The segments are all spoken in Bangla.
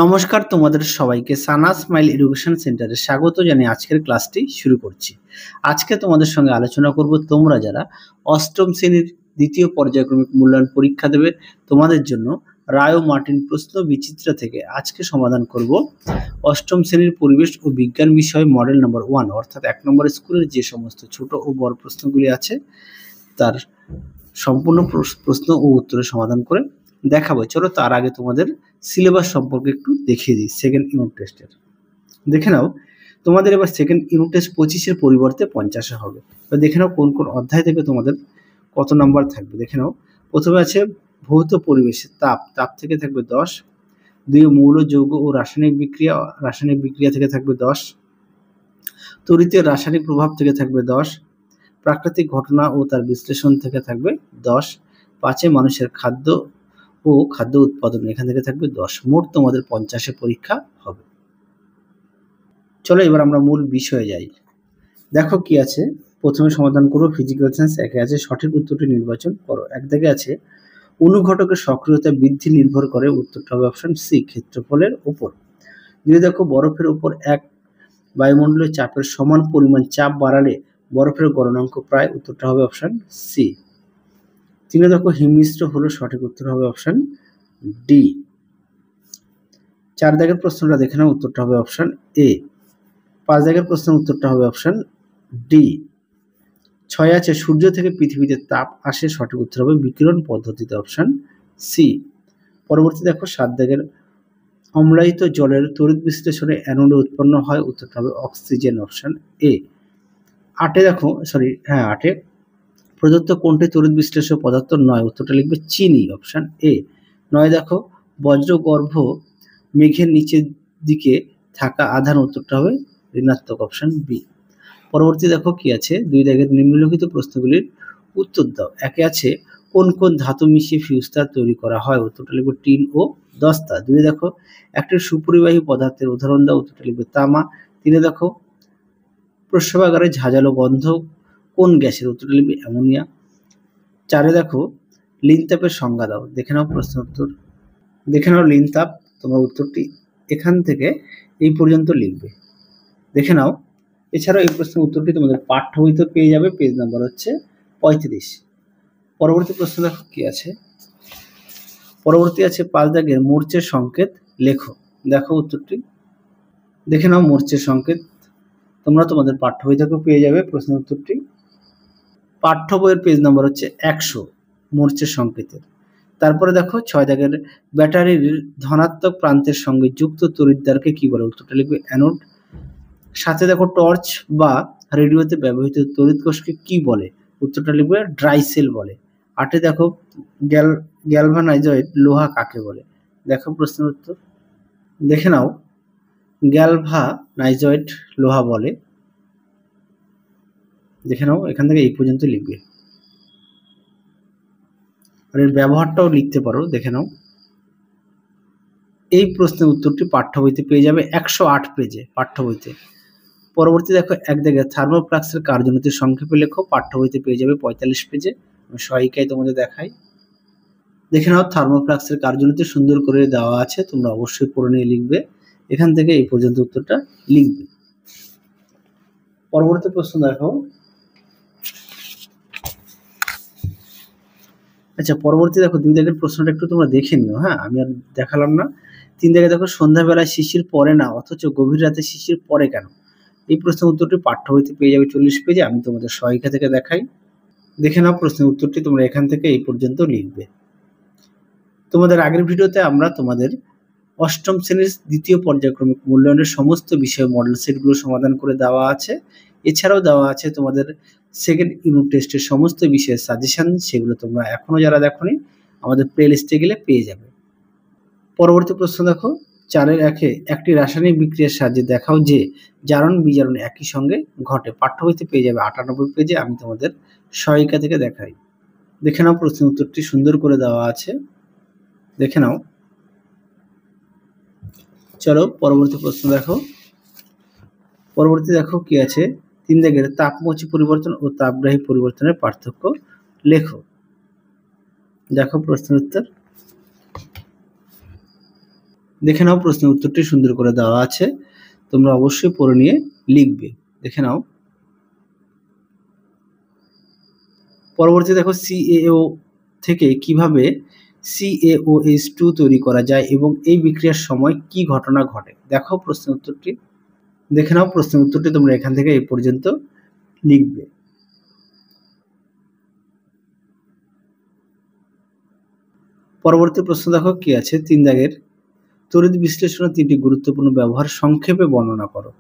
নমস্কার তোমাদের সবাইকে সানা স্মাইল এডুকেশন সেন্টারে স্বাগত জানিয়ে আজকের ক্লাসটি শুরু করছি। আজকে তোমাদের সঙ্গে আলোচনা করব তোমরা যারা অষ্টম শ্রেণীর দ্বিতীয় পর্যায়ক্রমিক মূল্যায়ন পরীক্ষা দেবে তোমাদের জন্য রায় ও মার্টিন প্রশ্ন বিচিত্রা থেকে আজকে সমাধান করব অষ্টম শ্রেণীর পরিবেশ ও বিজ্ঞান বিষয় মডেল নম্বর 1 অর্থাৎ 1 নম্বর স্কুলের যে সমস্ত ছোট ও বড় প্রশ্নগুলি আছে তার সম্পূর্ণ প্রশ্ন ও উত্তরের সমাধান করে দেখাবো। চলো তার আগে তোমাদের সিলেবাস সম্পর্কে একটু দেখিয়ে দিই। সেকেন্ড ইউনিট টেস্টের দেখে নাও, তোমাদের এবার সেকেন্ড ইউনিট টেস্ট 25-এর পরিবর্তে 50-এ হবে। তো দেখে নাও কোন কোন অধ্যায় থেকে তোমাদের কত নাম্বার থাকবে। দেখে নাও, প্রথমে আছে ভৌত পরিবেশে তাপ থেকে থাকবে 10, দুই মৌল যৌগ ও রাসায়নিক বিক্রিয়া থেকে থাকবে 10, তড়িতের রাসায়নিক প্রভাব থেকে থাকবে 10, প্রাকৃতিক ঘটনা ও তার বিশ্লেষণ থেকে থাকবে 10, 5 মানুষের খাদ্য ও খাদ্য উৎপাদন এখান থেকে থাকবে 10। মোট তোমাদের 50-এ পরীক্ষা হবে। চলো এবার আমরা মূল বিষয়ে যাই। দেখো কি আছে, প্রথমে সমাধান করো ফিজিক্যাল সায়েন্স। একে আছে সঠিক উত্তরটি নির্বাচন করো। এক দিকে আছে অনুঘটকের সক্রিয়তা বৃদ্ধি নির্ভর করে, উত্তরটা হবে অপশন সি ক্ষেত্রফলের উপর। দুই দেখো বরফের উপর এক বায়ুমণ্ডলের চাপের সমান পরিমাণ চাপ বাড়ালে বরফের গলনাঙ্ক প্রায়, উত্তরটা হবে অপশন সি। 3 দেখো হিমমিশ্র হলো, সঠিক উত্তর হবে অপশন ডি। 4 দাগের প্রশ্নটা দেখে নাও, উত্তরটা হবে অপশন এ। 5 দাগের প্রশ্নের উত্তরটা হবে অপশন ডি। 6 আছে সূর্য থেকে পৃথিবীতে তাপ আসে, সঠিক উত্তর হবে বিকিরণ পদ্ধতিতে, অপশন সি। পরবর্তী দেখো 7 দাগের অম্লায়িত জলের তড়িৎ বিশ্লেষণে অ্যানোডে উৎপন্ন হয়, উত্তরটা হবে অক্সিজেন, অপশন এ। 8 দেখো 8 প্রদত্ত কোনটি তড়িৎ বিশ্লেষ্য পদার্থ নয়, উত্তরটা লিখবে চিনি, অপশন এ। 9 দেখো বজ্রগর্ভ মেঘের নিচের দিকে থাকা আধান, উত্তরটা হবে ঋণাত্মক, অপশন বি। পরবর্তী দেখো কি আছে, 2 দাগের নিম্নলিখিত প্রশ্নগুলির উত্তর দাও। একে আছে কোন কোন ধাতু মিশিয়ে ফিউজ তার তৈরি করা হয়, উত্তরটা লিখবে টিন ও দস্তা। 2 দেখো একটি সুপরিবাহী পদার্থের উদাহরণ দাও, উত্তরটা লিখবে তামা। 3 দেখো প্রস্রাবাগারে ঝাঁঝালো গন্ধ কোন গ্যাসের, উত্তরটা লিখবে অ্যামোনিয়া। 4 দেখো লিনতাপের সংজ্ঞা দাও। দেখে নাও প্রশ্ন উত্তর, দেখে নাও লিনতাপ, তোমরা উত্তরটি এখান থেকে এই পর্যন্ত লিখবে। দেখে নাও, এছাড়াও এই প্রশ্নের উত্তরটি তোমাদের পাঠ্য বইতে পেয়ে যাবে, পেজ নাম্বার হচ্ছে 35। পরবর্তী প্রশ্ন দেখো কি আছে, পরবর্তী আছে 5 দাগের মূর্ছের সংকেত লেখো। দেখো উত্তরটি, দেখে নাও মূর্ছের সংকেত তোমরা তোমাদের পাঠ্য বই থেকেও পেয়ে যাবে প্রশ্নের উত্তরটি। পাঠ্য বইয়ের পেজ নাম্বার হচ্ছে 100 মূর্ছের সংকেতের। তারপরে দেখো 6 দাগের ব্যাটারির ধনাত্মক প্রান্তের সঙ্গে যুক্ত তড়িৎদ্বারকে কি বলে, উত্তরটা লিখবে অ্যানোড। 7 দেখো টর্চ বা রেডিওতে ব্যবহৃত তড়িৎ কোষকে কি বলে, উত্তরটা লিখবে ড্রাইসেল বলে। 8 দেখো গ্যালভানাইজড লোহা কাকে বলে। দেখো প্রশ্নের উত্তর, দেখে নাও গ্যালভানাইজড লোহা বলে। দেখে নাও এখান থেকে এই পর্যন্ত লিখবে, আর এর ব্যবহারটাও লিখতে পারো। দেখে নাও এই প্রশ্নের উত্তরটি পাঠ্য বইতে পেয়ে যাবে 108 পেজে পাঠ্য বইতে। পরবর্তী দেখো 1 দাগে থার্মোফ্লাক্সের কার্যনীতি সংক্ষেপে লেখো, পাঠ্য বইতে পেয়ে যাবে 45 পেজে। আমি সহায়িকায় তোমাদের দেখাই। দেখে নাও থার্মোফ্লাক্সের কার্যনীতি সুন্দর করে দেওয়া আছে, তোমরা অবশ্যই পড়ে নিয়ে লিখবে। এখান থেকে এই পর্যন্ত উত্তরটা লিখবে। পরবর্তী প্রশ্ন দেখো, আচ্ছা পরবর্তী দেখো 2 দাগের প্রশ্নটা একটু তোমরা দেখে নিও। হ্যাঁ, আমি আর দেখালাম না। 3 দাগে দেখো সন্ধ্যাবেলায় শিশির পড়ে না অথচ গভীর রাতে শিশির পড়ে কেন। এই প্রশ্নের উত্তরটি পাঠ্য বইতে পেয়ে যাবে 40 পেজে। আমি তোমাদের সহায়িকা থেকে দেখাই। দেখে নাও প্রশ্নের উত্তরটি তোমরা এখান থেকে এই পর্যন্ত লিখবে। তোমাদের আগের ভিডিওতে আমরা তোমাদের অষ্টম শ্রেণীর দ্বিতীয় পর্যায়ক্রমিক মূল্যায়নের সমস্ত বিষয় মডেল সেটগুলো সমাধান করে দেওয়া আছে। এছাড়াও দেওয়া আছে তোমাদের সেকেন্ড ইউনিট টেস্টের সমস্ত বিষয়ের সাজেশন, সেগুলো তোমরা এখনো যারা দেখোনি আমাদের প্লে লিস্টে গেলে পেয়ে যাবে। পরবর্তী প্রশ্ন দেখো 4-এর 1-এ একটি রাসায়নিক বিক্রিয়ার সাহায্যে দেখাও যে জারণ বিজারণ একই সঙ্গে ঘটে, পাঠ্য বইতে পেয়ে যাবে 98 পেজে। আমি তোমাদের সহায়িকা থেকে দেখাই। দেখে নাও প্রশ্নের উত্তরটি সুন্দর করে দেওয়া আছে, দেখে নাও। চলো পরবর্তী প্রশ্ন দেখো, পরবর্তী দেখো কি আছে, 3 দাগের তাপমোচী পরিবর্তন ও তাপগ্রাহী পরিবর্তনের পার্থক্য লেখো। দেখো প্রশ্নের উত্তর, দেখে নাও প্রশ্নের উত্তরটি সুন্দর করে দেওয়া আছে, তোমরা অবশ্যই পড়ে নিয়ে লিখবে। দেখে নাও। পরবর্তী দেখো CaO থেকে কিভাবে CaOH2 তৈরি করা যায় এবং এই বিক্রিয়ার সময় কি ঘটনা ঘটে। দেখো প্রশ্নের উত্তরটি। দেখে নাও প্রশ্নের উত্তরটি তোমরা এখান থেকে এই পর্যন্ত লিখবে। পরবর্তী প্রশ্ন দেখো কি আছে, 3 দাগের তড়িৎ বিশ্লেষণের 3টি গুরুত্বপূর্ণ ব্যবহার সংক্ষেপে বর্ণনা করো।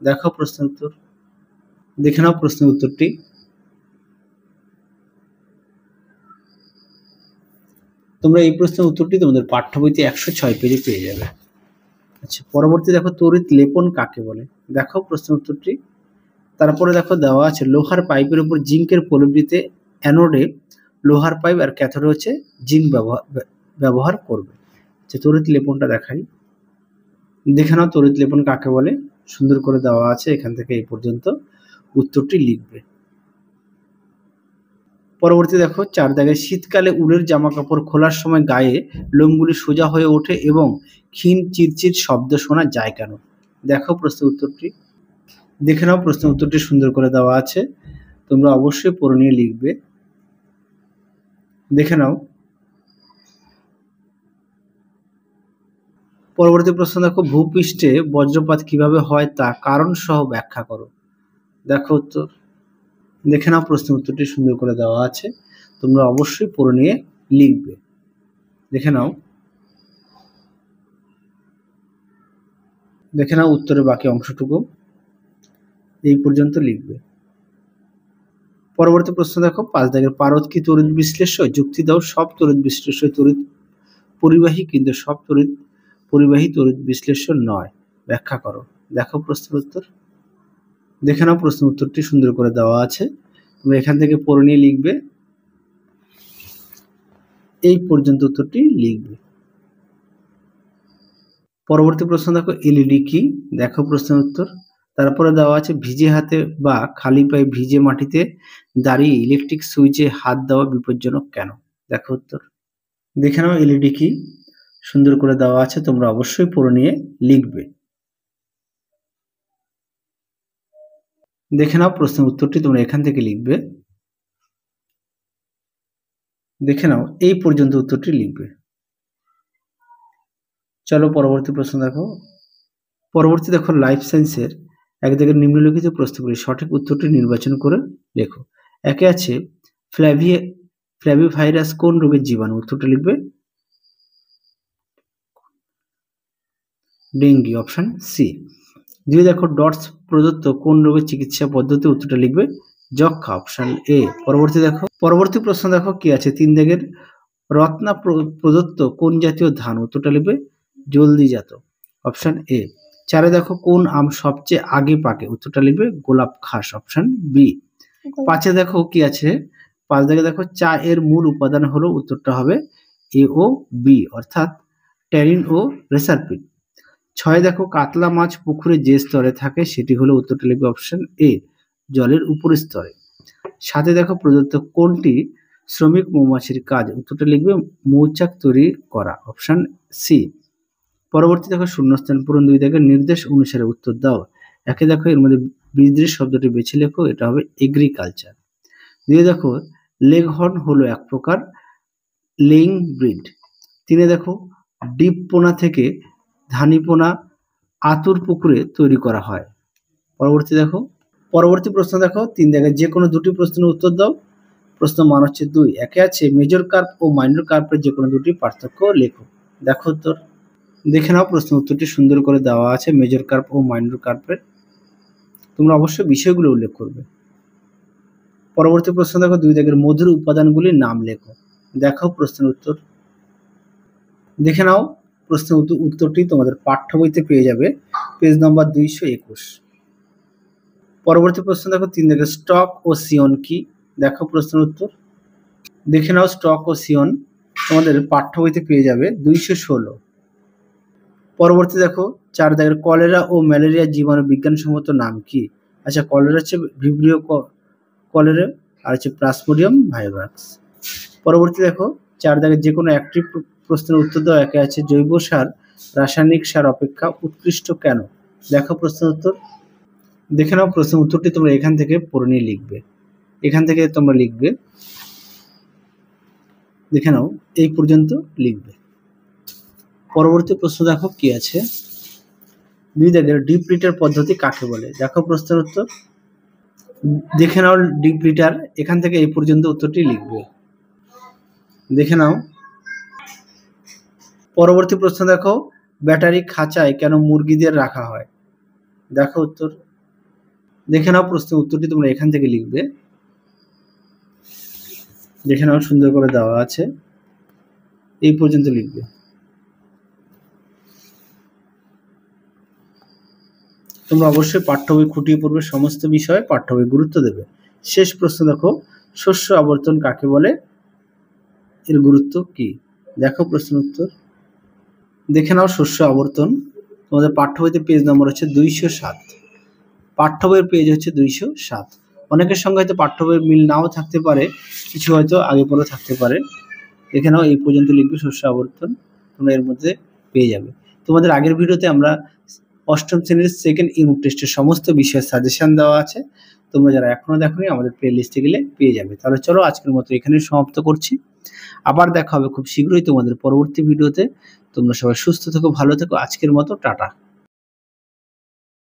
দেখো প্রশ্নের উত্তর। দেখে নাও প্রশ্নের উত্তরটি। তোমরা এই প্রশ্নের উত্তরটি তোমাদের পাঠ্য বইতে 106 পেজে পেয়ে যাবে। আচ্ছা, পরবর্তী দেখো তড়িৎ লেপন কাকে বলে। দেখো প্রশ্নের উত্তরটি। তারপরে দেখো দেওয়া আছে লোহার পাইপের উপর জিঙ্কের পরিবর্তে অ্যানোডে লোহার পাইপ আর ক্যাথোডে হচ্ছে জিঙ্ক ব্যবহার করবে। যে তড়িৎ লেপনটা দেখাই। দেখে নাও তড়িৎ লেপন কাকে বলে, সুন্দর করে দেওয়া আছে, এখান থেকে এই পর্যন্ত উত্তরটি লিখবে। পরবর্তী দেখো 4 দাগে শীতকালে উলের জামা কাপড় খোলার সময় গায়ে লোমগুলি সোজা হয়ে ওঠে এবং ক্ষীণ চিরচির শব্দ শোনা যায় কেন। দেখো প্রশ্নের উত্তরটি। দেখে নাও প্রশ্নের উত্তরটি সুন্দর করে দেওয়া আছে, তোমরা অবশ্যই পড়ে নিয়ে লিখবে। দেখে নাও। পরবর্তী প্রশ্ন দেখো ভূপৃষ্ঠে বজ্রপাত কিভাবে হয় তা কারণ সহ ব্যাখ্যা করো। দেখো উত্তর। দেখে নাও প্রশ্নের উত্তরটি সুন্দর করে দেওয়া আছে, তোমরা অবশ্যই পড়ে নিয়ে লিখবে। দেখে নাও। দেখে নাও উত্তরের বাকি অংশটুকু এই পর্যন্ত লিখবে। পরবর্তী প্রশ্ন দেখো 5 দাগের পারদ কি তড়িৎ বিশ্লেষ্য। যুক্তি দাও সব তড়িৎ বিশ্লেষ্য তড়িৎ পরিবাহী কিন্তু সব তড়িৎ পরিবাহী তড়িৎ বিশ্লেষ্য নয়, ব্যাখ্যা করো। দেখো প্রশ্নের উত্তর। দেখে নাও প্রশ্নের উত্তরটি সুন্দর করে দেওয়া আছে, তোমরা এখান থেকে পড়ে নিয়ে লিখবে। এই পর্যন্ত উত্তরটি লিখবে। পরবর্তী প্রশ্ন দেখো এলইডি কি। দেখো প্রশ্নের উত্তর। তারপরে দেওয়া আছে ভিজে হাতে বা খালি পায়ে ভিজে মাটিতে দাঁড়িয়ে ইলেকট্রিক সুইচে হাত দেওয়া বিপজ্জনক কেন। দেখো উত্তর। দেখে নাও এলইডি কি, সুন্দর করে দেওয়া আছে, তোমরা অবশ্যই পড়ে নিয়ে লিখবে। দেখে নাও প্রশ্নের উত্তরটি তোমরা এখান থেকে লিখবে। দেখে নাও এই পর্যন্ত উত্তরটি লিখবে। চলো পরবর্তী প্রশ্ন দেখো। পরবর্তী দেখো লাইফ সায়েন্সের এক জায়গায় নিম্নলিখিত প্রশ্নগুলি সঠিক উত্তরটি নির্বাচন করে লেখো। একে আছে ফ্ল্যাভিভাইরাস কোন রোগের জীবাণু। উত্তরটা লিখবে ডেঙ্গি, অপশন সি। 2 দেখো ডটস প্রদত্ত কোন রোগের চিকিৎসা পদ্ধতি। উত্তরটা লিখবে যক্ষা, অপশন এ। পরবর্তী প্রশ্ন দেখো কি আছে 3 দাগের রত্না প্রদত্ত কোন জাতীয় ধান। উত্তরটা লিখবে জলদি জাত, অপশন এ। 4 দেখো কোন আম সবচেয়ে আগে পাকে। উত্তরটা লিখবে গোলাপ খাস, অপশন বি। 5 দেখো কি আছে 5 দাগে দেখো চা এর মূল উপাদান হলো। উত্তরটা হবে এ ও বি অর্থাৎ ট্যানিন ও রেসারপিন। 6 দেখো কাতলা মাছ পুকুরে যে স্তরে থাকে সেটি হলো। উত্তরটা লিখবে অপশন এ জলের উপর স্তরে। 7 দেখো প্রদত্ত কোনটি শ্রমিক মৌমাছির কাজ। উত্তরটা লিখবে মৌচাক তৈরি করা, অপশন সি। পরবর্তী দেখো শূন্যস্থান পূরণ। 2 দেখো নির্দেশ অনুসারে উত্তর দাও। একে দেখো এর মধ্যে বিদ্রেষ শব্দটি বেছে লেখো, এটা হবে এগ্রিকালচার। 2 দেখো লেগহর্ন হলো এক প্রকার লেইং ব্রিড। 3 দেখো ডিপ পোনা থেকে ধানি পোনা আতুর পুকুরে তৈরি করা হয়। পরবর্তী প্রশ্ন দেখো 3 দেখো যে কোনো দুটি প্রশ্নের উত্তর দাও। প্রশ্ন মান হচ্ছে 2। একে আছে মেজর কার্প ও মাইনর কার্পের যে কোনো দুটি পার্থক্য লেখো। দেখো উত্তর। দেখে নাও প্রশ্ন উত্তরটি সুন্দর করে দেওয়া আছে মেজর কার্প ও মাইনর কার্পের, তোমরা অবশ্যই বিষয়গুলো উল্লেখ করবে। পরবর্তী প্রশ্ন দেখো 2 দাগের মধুর উপাদানগুলির নাম লেখো। দেখো প্রশ্নের উত্তর। দেখে নাও প্রশ্নের উত্তরটি তোমাদের পাঠ্য বইতে পেয়ে যাবে পেজ নম্বর 221। পরবর্তী প্রশ্ন দেখো 3 দাগের স্টক ও সিয়ন কি। দেখো প্রশ্নের উত্তর। দেখে নাও স্টক ও সিয়ন তোমাদের পাঠ্য বইতে পেয়ে যাবে 216। পরবর্তী দেখো 4 দাগের কলেরা ও ম্যালেরিয়া জীবাণু বিজ্ঞানসম্মত নাম কি। আচ্ছা, কলেরা হচ্ছে ভিব্রিও কলেরা আর হচ্ছে প্লাসমোডিয়াম ভাইরাস। পরবর্তী দেখো 4 দাগের যে কোনো একটি প্রশ্নের উত্তর দাও। একে আছে জৈব সার রাসায়নিক সার অপেক্ষা উৎকৃষ্ট কেন? দেখো প্রশ্নের উত্তর। দেখে নাও প্রশ্নের উত্তরটি তোমরা এখান থেকে পড়ে নিয়ে লিখবে। এখান থেকে তোমরা লিখবে, দেখে নাও এই পর্যন্ত লিখবে। পরবর্তী প্রশ্ন দেখো কি আছে। 2 দাগের ডিপ লিটার পদ্ধতি কাকে বলে? দেখো প্রশ্নের উত্তর। দেখে নাও ডিপ লিটার, এখান থেকে এই পর্যন্ত উত্তরটি লিখবে। দেখে নাও পরবর্তী প্রশ্ন দেখো, ব্যাটারি খাঁচায় কেন মুরগিদের রাখা হয়? দেখো উত্তর। দেখে নাও প্রশ্নের উত্তরটি তোমরা এখান থেকে লিখবে। দেখে নাও সুন্দর করে দেওয়া আছে, এই পর্যন্ত লিখবে। তোমরা অবশ্যই পাঠ্য বই খুঁটিয়ে পড়বে, সমস্ত বিষয়ে পাঠ্য বই গুরুত্ব দেবে। শেষ প্রশ্ন দেখো, শস্য আবর্তন কাকে বলে, এর গুরুত্ব কি? দেখো প্রশ্নের উত্তর। দেখে নাও শস্য আবর্তন, তোমাদের পাঠ্য বইতে পেজ নম্বর হচ্ছে 207। পাঠ্য বইয়ের পেজ হচ্ছে 207। অনেকের সঙ্গে হয়তো পাঠ্য বইয়ের মিল নাও থাকতে পারে, কিছু হয়তো আগে পরে থাকতে পারে। দেখে নাও এই পর্যন্ত লিখবে শস্য আবর্তন, তোমরা এর মধ্যে পেয়ে যাবে। তোমাদের আগের ভিডিওতে আমরা অষ্টম শ্রেণীর সেকেন্ড ইউনিট টেস্টের সমস্ত বিষয়ের সাজেশন দেওয়া আছে, তোমরা যারা এখনো দেখোনি আমাদের প্লে লিস্টে গেলে পেয়ে যাবে। তাহলে চলো আজকের মতো এখানেই সমাপ্ত করছি, আবার দেখা হবে খুব শীঘ্রই তোমাদের পরবর্তী ভিডিওতে। তোমরা সবাই সুস্থ থেকো, ভালো থেকো, আজকের মতো টাটা।